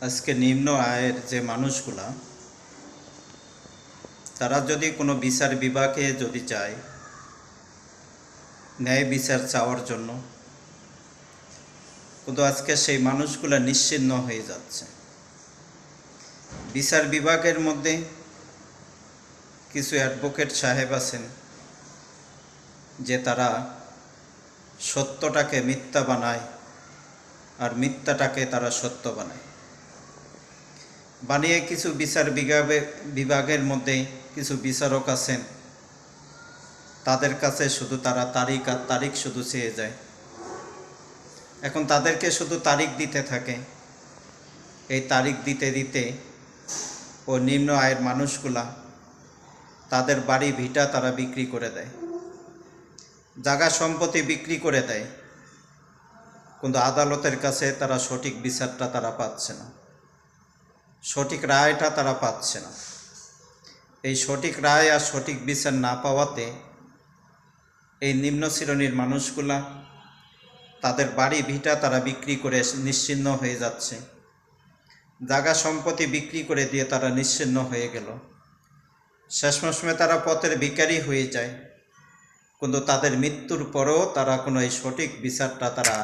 আজকে নিম্ন আয়ের যে মানুষগুলা তারা যদি কোনো বিচার বিভাগে যদি যায় ন্যায় বিচার চাওয়ার জন্য, কিন্তু আজকে সেই মানুষগুলা নিশ্চিহ্ন হয়ে যাচ্ছে। বিচার বিভাগের মধ্যে কিছু অ্যাডভোকেট সাহেব আছেন যে তারা সত্যটাকে মিথ্যা বানায় আর মিথ্যাটাকে তারা সত্য বানিয়ে কিছু বিচার বিভাগের মধ্যে কিছু বিচারক আছেন, তাদের কাছে শুধু তারা তারিখ আর তারিখ শুধু চেয়ে যায়। এখন তাদেরকে শুধু তারিখ দিতে থাকে। এই তারিখ দিতে দিতে ও নিম্ন আয়ের মানুষগুলা তাদের বাড়ি ভিটা তারা বিক্রি করে দেয়, জায়গা সম্পত্তি বিক্রি করে দেয়, কিন্তু আদালতের কাছে তারা সঠিক বিচারটা তারা পাচ্ছে না, সঠিক রায়টা তারা পাচ্ছে না। এই সঠিক রায় আর সঠিক বিচার না পাওয়াতে এই নিম্ন শ্রেণীর মানুষগুলা তাদের বাড়ি ভিটা তারা বিক্রি করে নিশ্চিহ্ন হয়ে যাচ্ছে, জায়গা সম্পত্তি বিক্রি করে দিয়ে তারা নিশ্চিহ্ন হয়ে গেল। শেষ মৌসুমে তারা পথের ভিখারি হয়ে যায়, কিন্তু তাদের মৃত্যুর পরেও তারা কোনো এই সঠিক বিচারটা তারা